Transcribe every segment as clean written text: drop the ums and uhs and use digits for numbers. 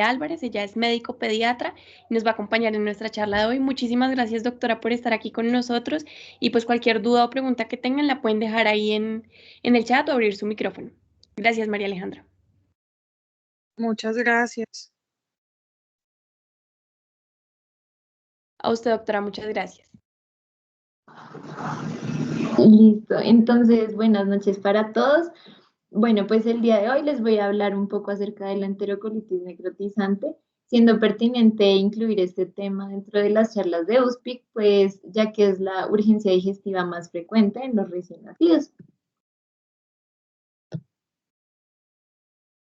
Álvarez, ella es médico pediatra y nos va a acompañar en nuestra charla de hoy. Muchísimas gracias, doctora, por estar aquí con nosotros y pues cualquier duda o pregunta que tengan la pueden dejar ahí en el chat o abrir su micrófono. Gracias, María Alejandra. Muchas gracias. A usted, doctora, muchas gracias. Listo, entonces buenas noches para todos. Bueno, pues el día de hoy les voy a hablar un poco acerca de la enterocolitis necrotizante, siendo pertinente incluir este tema dentro de las charlas de USPIC, pues ya que es la urgencia digestiva más frecuente en los recién nacidos.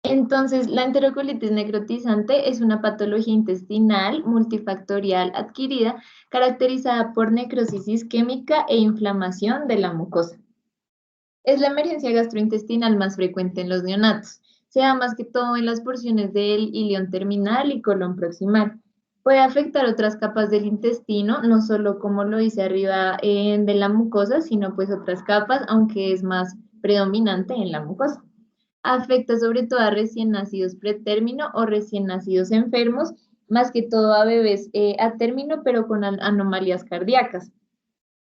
Entonces, la enterocolitis necrotizante es una patología intestinal multifactorial adquirida caracterizada por necrosis isquémica e inflamación de la mucosa. Es la emergencia gastrointestinal más frecuente en los neonatos. Se da más que todo en las porciones del ilion terminal y colon proximal. Puede afectar otras capas del intestino, no solo como lo dice arriba de la mucosa, sino pues otras capas, aunque es más predominante en la mucosa. Afecta sobre todo a recién nacidos pretérmino o recién nacidos enfermos, más que todo a bebés a término, pero con anomalías cardíacas.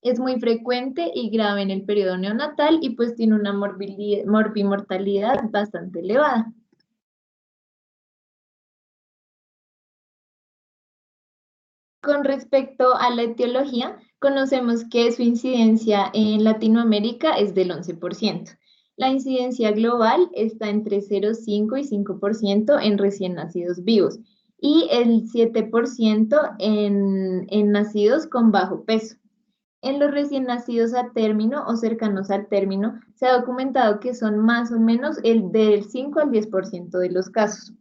Es muy frecuente y grave en el periodo neonatal y pues tiene una morbimortalidad bastante elevada. Con respecto a la etiología, conocemos que su incidencia en Latinoamérica es del 11%. La incidencia global está entre 0,5 y 5% en recién nacidos vivos y el 7% en nacidos con bajo peso. En los recién nacidos a término o cercanos al término, se ha documentado que son más o menos el del 5 al 10% de los casos.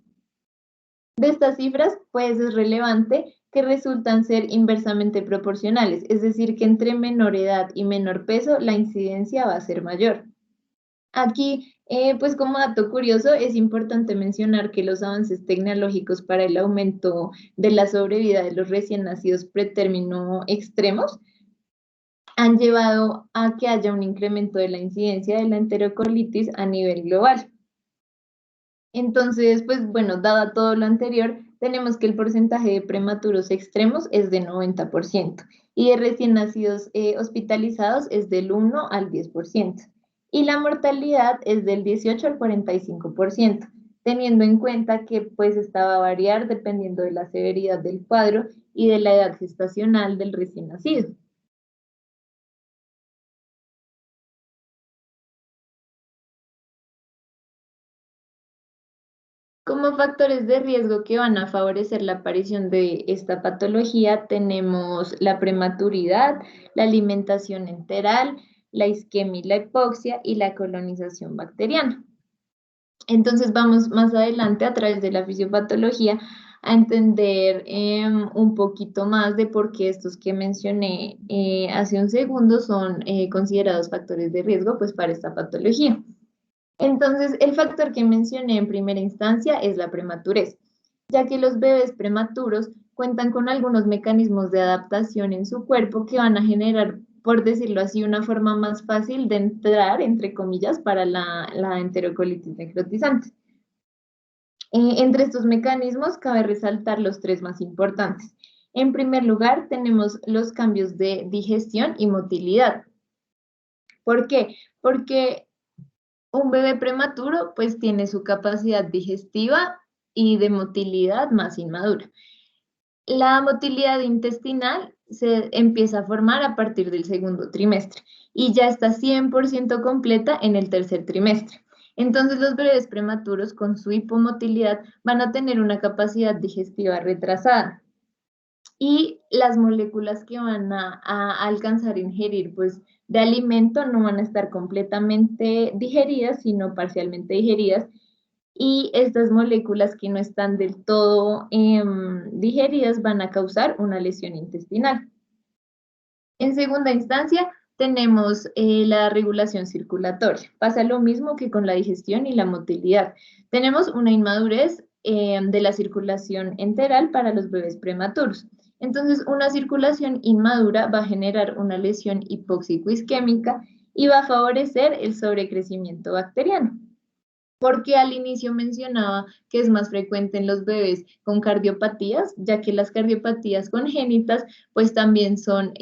De estas cifras, pues es relevante que resultan ser inversamente proporcionales, es decir, que entre menor edad y menor peso, la incidencia va a ser mayor. Aquí, pues como dato curioso, es importante mencionar que los avances tecnológicos para el aumento de la sobrevida de los recién nacidos pretérmino extremos han llevado a que haya un incremento de la incidencia de la enterocolitis a nivel global. Entonces, pues bueno, dado todo lo anterior, tenemos que el porcentaje de prematuros extremos es de 90% y de recién nacidos hospitalizados es del 1 al 10% y la mortalidad es del 18 al 45%, teniendo en cuenta que pues esta va a variar dependiendo de la severidad del cuadro y de la edad gestacional del recién nacido. Como factores de riesgo que van a favorecer la aparición de esta patología tenemos la prematuridad, la alimentación enteral, la isquemia y la hipoxia y la colonización bacteriana. Entonces vamos más adelante a través de la fisiopatología a entender un poquito más de por qué estos que mencioné hace un segundo son considerados factores de riesgo pues, para esta patología. Entonces, el factor que mencioné en primera instancia es la prematurez, ya que los bebés prematuros cuentan con algunos mecanismos de adaptación en su cuerpo que van a generar, por decirlo así, una forma más fácil de entrar, entre comillas, para la enterocolitis necrotizante. Entre estos mecanismos cabe resaltar los tres más importantes. En primer lugar, tenemos los cambios de digestión y motilidad. ¿Por qué? Porque un bebé prematuro pues tiene su capacidad digestiva y de motilidad más inmadura. La motilidad intestinal se empieza a formar a partir del segundo trimestre y ya está 100% completa en el tercer trimestre. Entonces los bebés prematuros con su hipomotilidad van a tener una capacidad digestiva retrasada y las moléculas que van a alcanzar a ingerir pues de alimento no van a estar completamente digeridas, sino parcialmente digeridas, y estas moléculas que no están del todo digeridas van a causar una lesión intestinal. En segunda instancia, tenemos la regulación circulatoria. Pasa lo mismo que con la digestión y la motilidad. Tenemos una inmadurez de la circulación enteral para los bebés prematuros. Entonces, una circulación inmadura va a generar una lesión hipóxico-isquémica y va a favorecer el sobrecrecimiento bacteriano. Porque al inicio mencionaba que es más frecuente en los bebés con cardiopatías, ya que las cardiopatías congénitas pues también son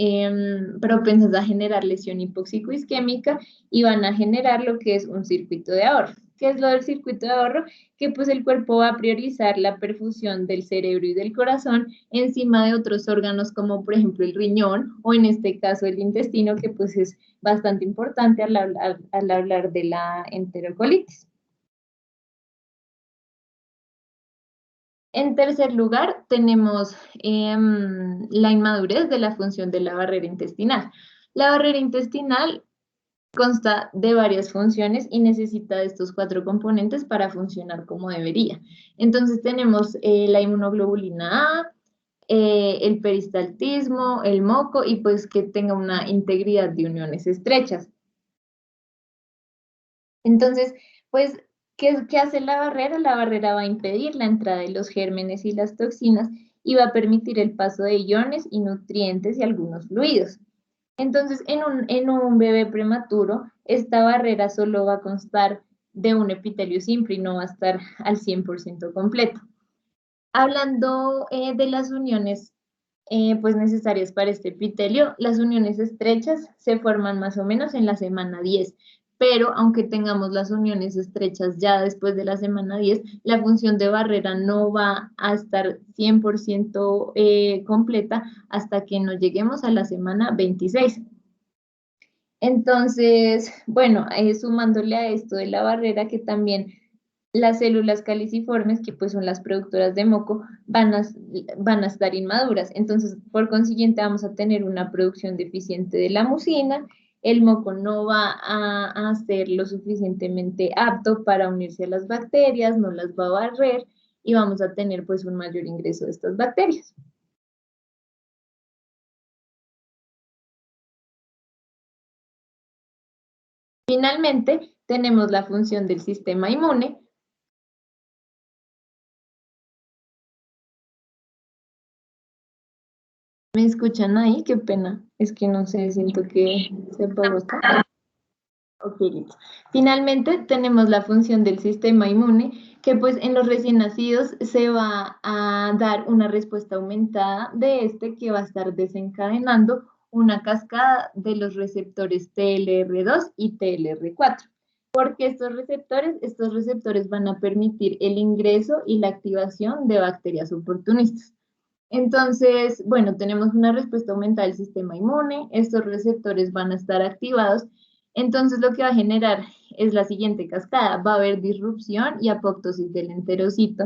propensas a generar lesión hipóxico-isquémica y van a generar lo que es un circuito de ahorro. ¿Qué es lo del circuito de ahorro? Que pues el cuerpo va a priorizar la perfusión del cerebro y del corazón encima de otros órganos como por ejemplo el riñón o en este caso el intestino, que pues es bastante importante al hablar de la enterocolitis. En tercer lugar, tenemos la inmadurez de la función de la barrera intestinal. La barrera intestinal consta de varias funciones y necesita de estos 4 componentes para funcionar como debería. Entonces tenemos la inmunoglobulina A, el peristaltismo, el moco y pues que tenga una integridad de uniones estrechas. Entonces, pues, ¿qué hace la barrera? La barrera va a impedir la entrada de los gérmenes y las toxinas y va a permitir el paso de iones y nutrientes y algunos fluidos. Entonces, en un bebé prematuro, esta barrera solo va a constar de un epitelio simple y no va a estar al 100% completo. Hablando de las uniones pues necesarias para este epitelio, las uniones estrechas se forman más o menos en la semana 10, pero aunque tengamos las uniones estrechas ya después de la semana 10, la función de barrera no va a estar 100% completa hasta que no lleguemos a la semana 26. Entonces, bueno, sumándole a esto de la barrera, que también las células caliciformes, que pues son las productoras de moco, van a estar inmaduras. Entonces, por consiguiente, vamos a tener una producción deficiente de la mucina, el moco no va a ser lo suficientemente apto para unirse a las bacterias, no las va a barrer y vamos a tener pues un mayor ingreso de estas bacterias. Finalmente, tenemos la función del sistema inmune. ¿Me escuchan ahí? Qué pena. Es que no sé, siento que se apagó esto. Ok, listo. Finalmente tenemos la función del sistema inmune, que pues en los recién nacidos se va a dar una respuesta aumentada de este que va a estar desencadenando una cascada de los receptores TLR2 y TLR4. Porque estos receptores van a permitir el ingreso y la activación de bacterias oportunistas. Entonces, bueno, tenemos una respuesta aumentada del sistema inmune, estos receptores van a estar activados, entonces lo que va a generar es la siguiente cascada, va a haber disrupción y apoptosis del enterocito,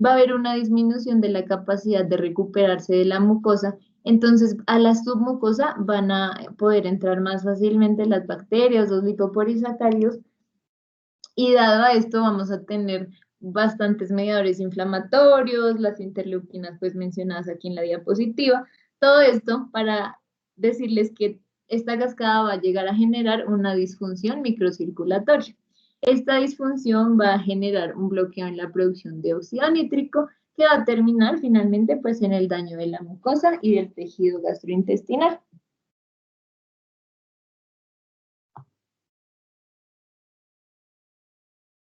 va a haber una disminución de la capacidad de recuperarse de la mucosa, entonces a la submucosa van a poder entrar más fácilmente las bacterias, los lipopolisacáridos, y dado a esto vamos a tener bastantes mediadores inflamatorios, las interleuquinas pues mencionadas aquí en la diapositiva, todo esto para decirles que esta cascada va a llegar a generar una disfunción microcirculatoria. Esta disfunción va a generar un bloqueo en la producción de óxido nítrico que va a terminar finalmente pues en el daño de la mucosa y del tejido gastrointestinal.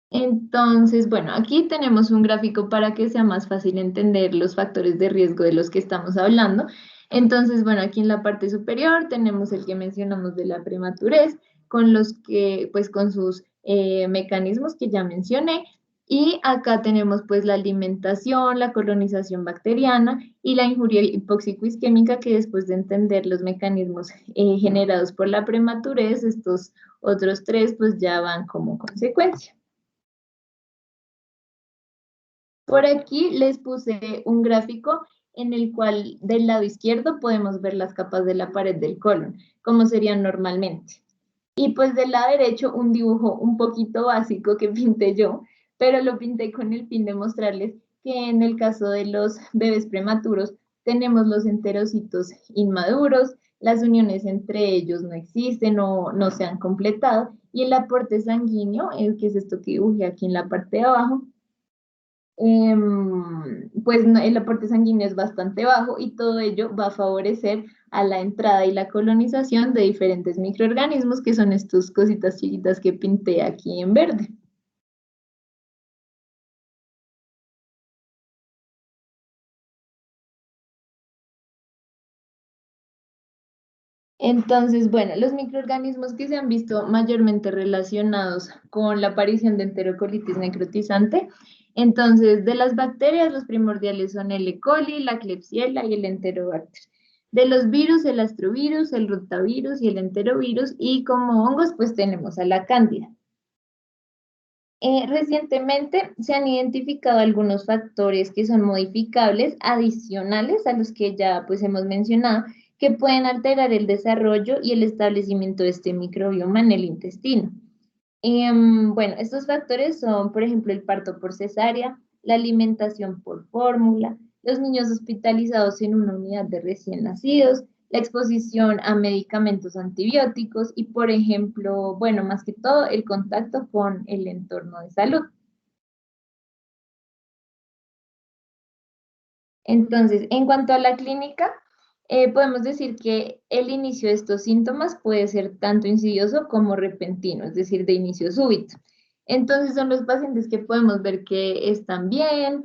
Entonces, bueno, aquí tenemos un gráfico para que sea más fácil entender los factores de riesgo de los que estamos hablando. Entonces, bueno, aquí en la parte superior tenemos el que mencionamos de la prematurez, con los que, pues con sus mecanismos que ya mencioné. Y acá tenemos pues la alimentación, la colonización bacteriana y la injuria hipóxico-isquémica, que después de entender los mecanismos generados por la prematurez, estos otros 3 pues ya van como consecuencia. Por aquí les puse un gráfico en el cual del lado izquierdo podemos ver las capas de la pared del colon, como serían normalmente. Y pues del lado derecho un dibujo un poquito básico que pinté yo, pero lo pinté con el fin de mostrarles que en el caso de los bebés prematuros tenemos los enterocitos inmaduros, las uniones entre ellos no existen o no se han completado, y el aporte sanguíneo, que es esto que dibujé aquí en la parte de abajo, pues el aporte sanguíneo es bastante bajo y todo ello va a favorecer a la entrada y la colonización de diferentes microorganismos que son estas cositas chiquitas que pinté aquí en verde. Entonces, bueno, los microorganismos que se han visto mayormente relacionados con la aparición de enterocolitis necrotizante, entonces de las bacterias los primordiales son el E. coli, la Klebsiella y el Enterobacter. De los virus, el astrovirus, el rotavirus y el enterovirus, y como hongos, pues tenemos a la cándida. Recientemente se han identificado algunos factores que son modificables adicionales a los que ya pues hemos mencionado, que pueden alterar el desarrollo y el establecimiento de este microbioma en el intestino. Bueno, estos factores son, por ejemplo, el parto por cesárea, la alimentación por fórmula, los niños hospitalizados en una unidad de recién nacidos, la exposición a medicamentos antibióticos y, por ejemplo, bueno, más que todo, el contacto con el entorno de salud. Entonces, en cuanto a la clínica, podemos decir que el inicio de estos síntomas puede ser tanto insidioso como repentino, es decir, de inicio súbito. Entonces, son los pacientes que podemos ver que están bien,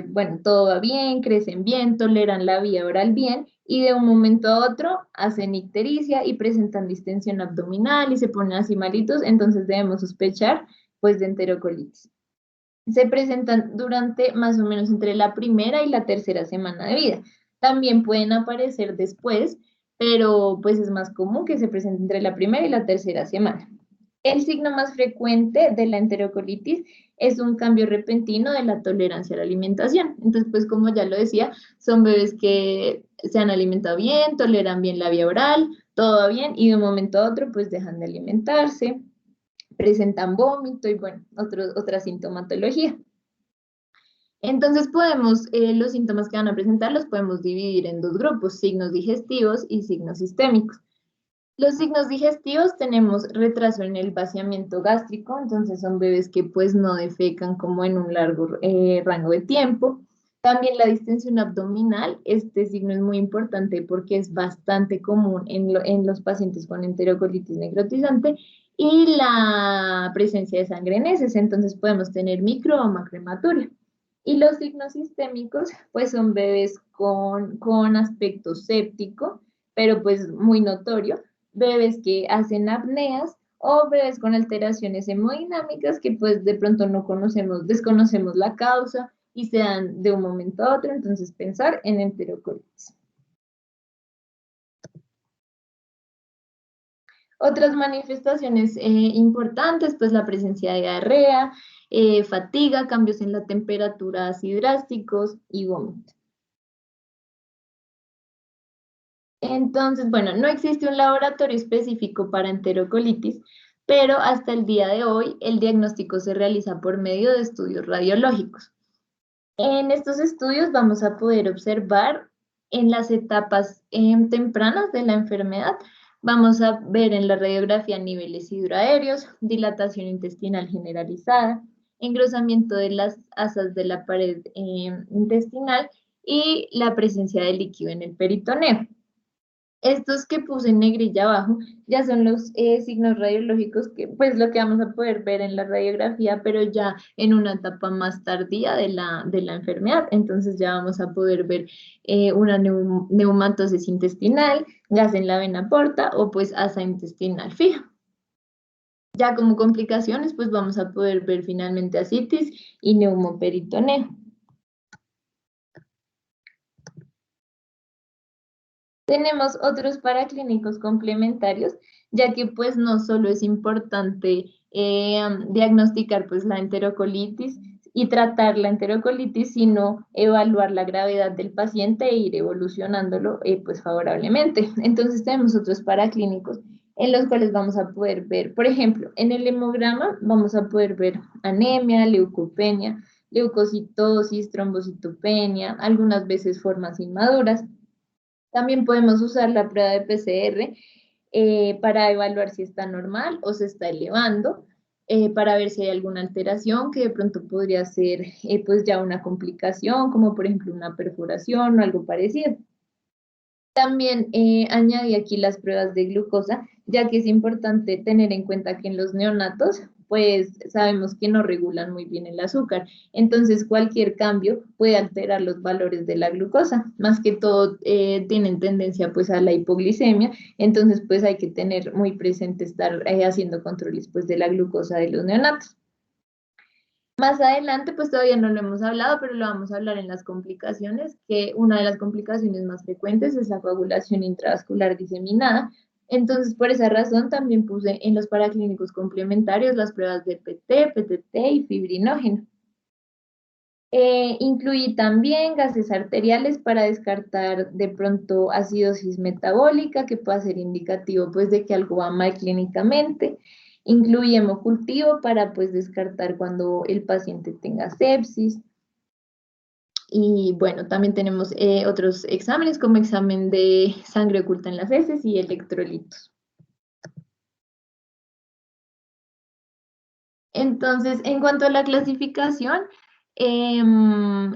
bueno, todo va bien, crecen bien, toleran la vía oral bien, y de un momento a otro hacen ictericia y presentan distensión abdominal y se ponen así malitos, entonces debemos sospechar pues de enterocolitis. Se presentan durante más o menos entre la primera y la tercera semana de vida. También pueden aparecer después, pero pues es más común que se presente entre la primera y la tercera semana. El signo más frecuente de la enterocolitis es un cambio repentino de la tolerancia a la alimentación. Entonces, pues como ya lo decía, son bebés que se han alimentado bien, toleran bien la vía oral, todo va bien, y de un momento a otro pues dejan de alimentarse, presentan vómito y bueno, otra sintomatología. Entonces podemos, los síntomas que van a presentar los podemos dividir en dos grupos, signos digestivos y signos sistémicos. Los signos digestivos tenemos retraso en el vaciamiento gástrico, entonces son bebés que pues no defecan como en un largo rango de tiempo. También la distensión abdominal, este signo es muy importante porque es bastante común en los pacientes con enterocolitis necrotizante, y la presencia de sangre en heces, entonces podemos tener micro o macrohematuria. Y los signos sistémicos, pues son bebés con aspecto séptico, pero pues muy notorio, bebés que hacen apneas o bebés con alteraciones hemodinámicas que pues de pronto no conocemos, desconocemos la causa y se dan de un momento a otro, entonces pensar en enterocolitis. Otras manifestaciones importantes, pues la presencia de diarrea, fatiga, cambios en la temperatura así drásticos y vómito. Entonces, bueno, no existe un laboratorio específico para enterocolitis, pero hasta el día de hoy el diagnóstico se realiza por medio de estudios radiológicos. En estos estudios vamos a poder observar en las etapas tempranas de la enfermedad. Vamos a ver en la radiografía niveles hidroaéreos, dilatación intestinal generalizada, engrosamiento de las asas de la pared intestinal y la presencia de líquido en el peritoneo. Estos que puse en negrilla abajo ya son los signos radiológicos que pues lo que vamos a poder ver en la radiografía, pero ya en una etapa más tardía de la enfermedad. Entonces ya vamos a poder ver una neumatosis intestinal, gas en la vena porta o pues asa intestinal fija. Ya como complicaciones pues vamos a poder ver finalmente ascitis y neumoperitoneo. Tenemos otros paraclínicos complementarios, ya que pues no solo es importante diagnosticar pues la enterocolitis y tratar la enterocolitis, sino evaluar la gravedad del paciente e ir evolucionándolo pues favorablemente. Entonces tenemos otros paraclínicos en los cuales vamos a poder ver, por ejemplo, en el hemograma vamos a poder ver anemia, leucopenia, leucocitosis, trombocitopenia, algunas veces formas inmaduras. También podemos usar la prueba de PCR para evaluar si está normal o se está elevando, para ver si hay alguna alteración que de pronto podría ser pues ya una complicación, como por ejemplo una perforación o algo parecido. También añadí aquí las pruebas de glucosa, ya que es importante tener en cuenta que en los neonatos pues sabemos que no regulan muy bien el azúcar. Entonces cualquier cambio puede alterar los valores de la glucosa. Más que todo tienen tendencia pues a la hipoglicemia. Entonces pues hay que tener muy presente estar haciendo controles pues de la glucosa de los neonatos. Más adelante, pues todavía no lo hemos hablado, pero lo vamos a hablar en las complicaciones, que una de las complicaciones más frecuentes es la coagulación intravascular diseminada. Entonces, por esa razón, también puse en los paraclínicos complementarios las pruebas de PT, PTT y fibrinógeno. Incluí también gases arteriales para descartar de pronto acidosis metabólica, que pueda ser indicativo pues de que algo va mal clínicamente. Incluí hemocultivo para pues descartar cuando el paciente tenga sepsis. Y bueno, también tenemos otros exámenes como examen de sangre oculta en las heces y electrolitos. Entonces, en cuanto a la clasificación,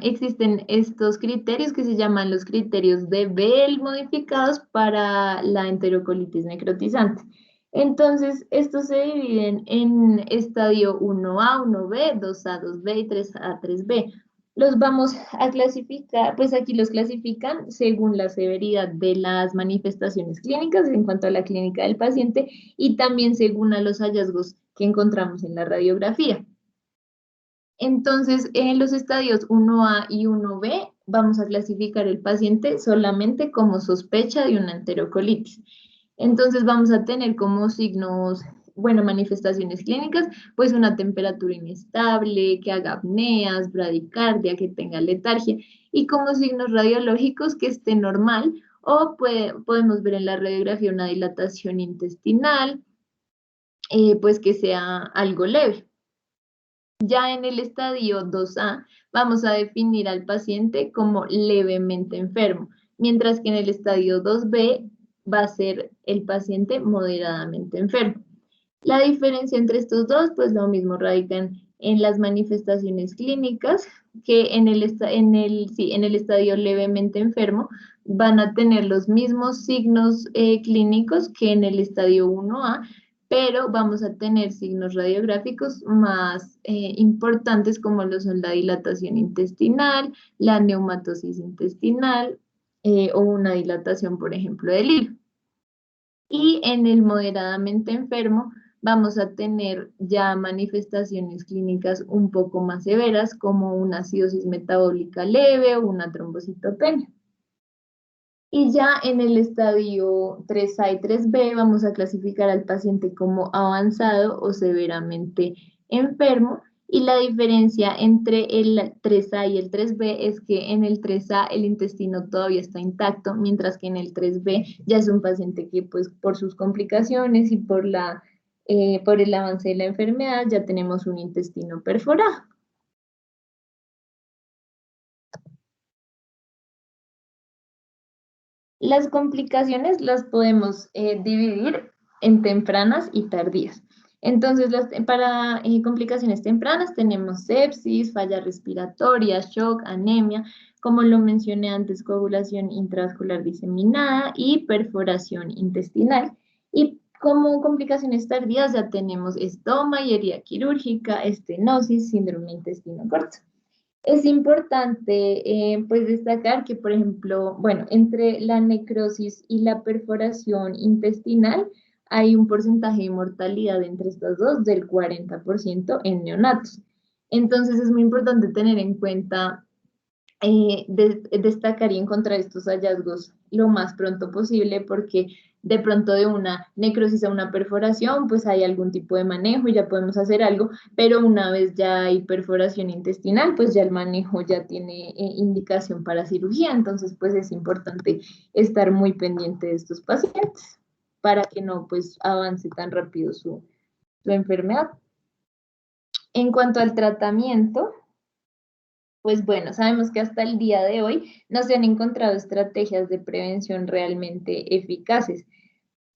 existen estos criterios que se llaman los criterios de Bell modificados para la enterocolitis necrotizante. Entonces, estos se dividen en estadio 1A, 1B, 2A, 2B y 3A, 3B. Los vamos a clasificar, pues aquí los clasifican según la severidad de las manifestaciones clínicas en cuanto a la clínica del paciente y también según a los hallazgos que encontramos en la radiografía. Entonces, en los estadios 1A y 1B vamos a clasificar el paciente solamente como sospecha de una enterocolitis. Entonces vamos a tener como signos, bueno, manifestaciones clínicas, pues una temperatura inestable, que haga apneas, bradicardia, que tenga letargia, y como signos radiológicos que esté normal, o podemos ver en la radiografía una dilatación intestinal, pues que sea algo leve. Ya en el estadio 2A vamos a definir al paciente como levemente enfermo, mientras que en el estadio 2B va a ser el paciente moderadamente enfermo. La diferencia entre estos dos, pues lo mismo radican en las manifestaciones clínicas, que en el estadio levemente enfermo van a tener los mismos signos clínicos que en el estadio 1A, pero vamos a tener signos radiográficos más importantes como lo son la dilatación intestinal, la neumatosis intestinal o una dilatación, por ejemplo, del hilo. Y en el moderadamente enfermo vamos a tener ya manifestaciones clínicas un poco más severas como una acidosis metabólica leve o una trombocitopenia. Y ya en el estadio 3A y 3B vamos a clasificar al paciente como avanzado o severamente enfermo. Y la diferencia entre el 3A y el 3B es que en el 3A el intestino todavía está intacto, mientras que en el 3B ya es un paciente que pues por sus complicaciones y por el avance de la enfermedad ya tenemos un intestino perforado. Las complicaciones las podemos dividir en tempranas y tardías. Entonces, para complicaciones tempranas tenemos sepsis, falla respiratoria, shock, anemia, como lo mencioné antes, coagulación intravascular diseminada y perforación intestinal. Y como complicaciones tardías ya tenemos estoma y herida quirúrgica, estenosis, síndrome intestino corto. Es importante pues destacar que, por ejemplo, bueno, entre la necrosis y la perforación intestinal hay un porcentaje de mortalidad entre estas dos del 40% en neonatos. Entonces es muy importante tener en cuenta destacar y encontrar estos hallazgos lo más pronto posible porque de pronto de una necrosis a una perforación pues hay algún tipo de manejo y ya podemos hacer algo, pero una vez ya hay perforación intestinal pues ya el manejo ya tiene indicación para cirugía, entonces pues es importante estar muy pendiente de estos pacientes para que no pues avance tan rápido su enfermedad. En cuanto al tratamiento, pues bueno, sabemos que hasta el día de hoy no se han encontrado estrategias de prevención realmente eficaces.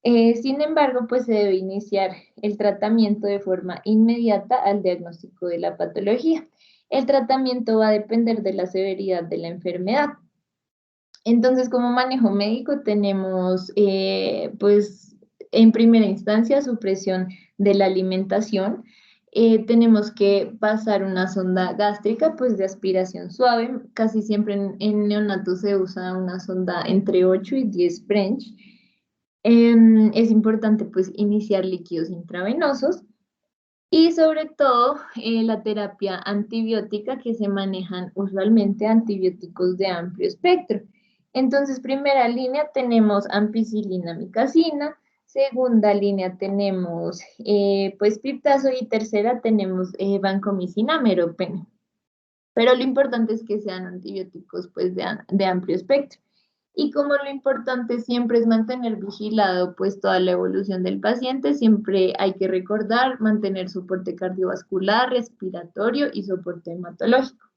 Sin embargo, pues se debe iniciar el tratamiento de forma inmediata al diagnóstico de la patología. El tratamiento va a depender de la severidad de la enfermedad. Entonces, como manejo médico tenemos, pues, en primera instancia, supresión de la alimentación. tenemos que pasar una sonda gástrica, pues de aspiración suave. Casi siempre en neonatos se usa una sonda entre 8 y 10 French. Es importante pues iniciar líquidos intravenosos y sobre todo la terapia antibiótica, que se manejan usualmente antibióticos de amplio espectro. Entonces, primera línea tenemos ampicilina, amicacina. Segunda línea tenemos pues piptazo y tercera tenemos vancomicina, meropenem. Pero lo importante es que sean antibióticos pues de amplio espectro. Y como lo importante siempre es mantener vigilado pues toda la evolución del paciente, siempre hay que recordar mantener soporte cardiovascular, respiratorio y soporte hematológico.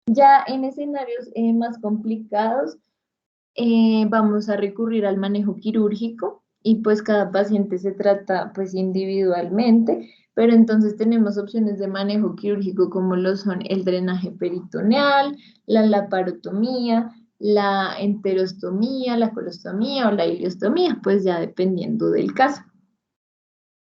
Ya en escenarios más complicados, vamos a recurrir al manejo quirúrgico y pues cada paciente se trata pues individualmente, pero entonces tenemos opciones de manejo quirúrgico como lo son el drenaje peritoneal, la laparotomía, la enterostomía, la colostomía o la ileostomía, pues ya dependiendo del caso.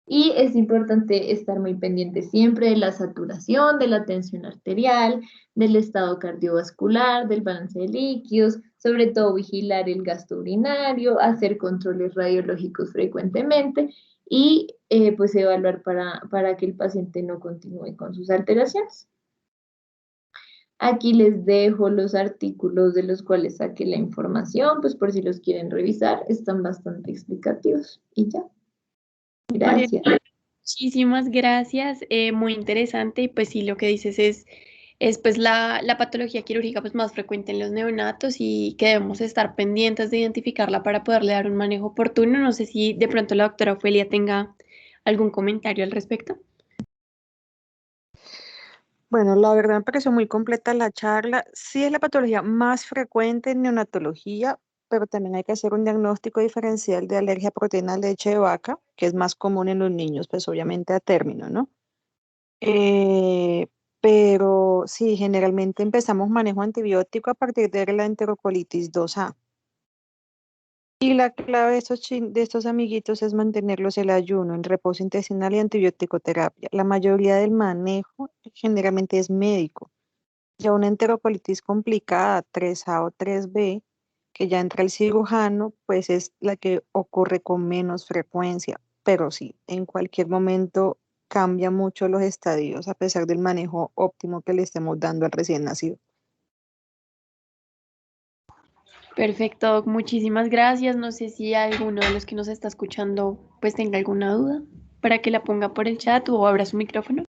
Y es importante estar muy pendiente siempre de la saturación, de la tensión arterial, del estado cardiovascular, del balance de líquidos, sobre todo vigilar el gasto urinario, hacer controles radiológicos frecuentemente y pues evaluar para que el paciente no continúe con sus alteraciones. Aquí les dejo los artículos de los cuales saqué la información, pues por si los quieren revisar, están bastante explicativos. Y ya. María, Gracias. muchísimas gracias, muy interesante y pues sí, lo que dices es pues la patología quirúrgica pues más frecuente en los neonatos y que debemos estar pendientes de identificarla para poderle dar un manejo oportuno. No sé si de pronto la doctora Ofelia tenga algún comentario al respecto. Bueno, la verdad me pareció muy completa la charla. Sí es la patología más frecuente en neonatología, pero también hay que hacer un diagnóstico diferencial de alergia a proteína de leche de vaca, que es más común en los niños, pues obviamente a término, ¿no? Eh, pero sí, generalmente empezamos manejo antibiótico a partir de la enterocolitis 2A. Y la clave de de estos amiguitos es mantenerlos el ayuno, en reposo intestinal y antibiótico terapia. La mayoría del manejo generalmente es médico. Ya una enterocolitis complicada, 3A o 3B, que ya entra el cirujano, pues es la que ocurre con menos frecuencia. Pero sí, en cualquier momento cambia mucho los estadios a pesar del manejo óptimo que le estemos dando al recién nacido. Perfecto, Doc, muchísimas gracias. No sé si alguno de los que nos está escuchando pues tenga alguna duda para que la ponga por el chat o abra su micrófono.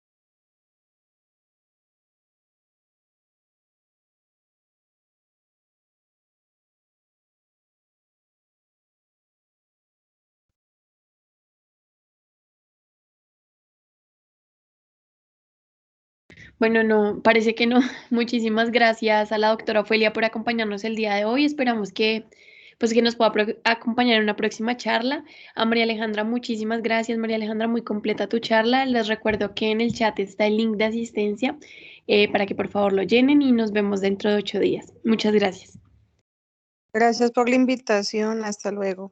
Bueno, no, parece que no. Muchísimas gracias a la doctora Ofelia por acompañarnos el día de hoy. Esperamos que, pues, que nos pueda acompañar en una próxima charla. A María Alejandra, muchísimas gracias. María Alejandra, muy completa tu charla. Les recuerdo que en el chat está el link de asistencia para que por favor lo llenen y nos vemos dentro de 8 días. Muchas gracias. Gracias por la invitación. Hasta luego.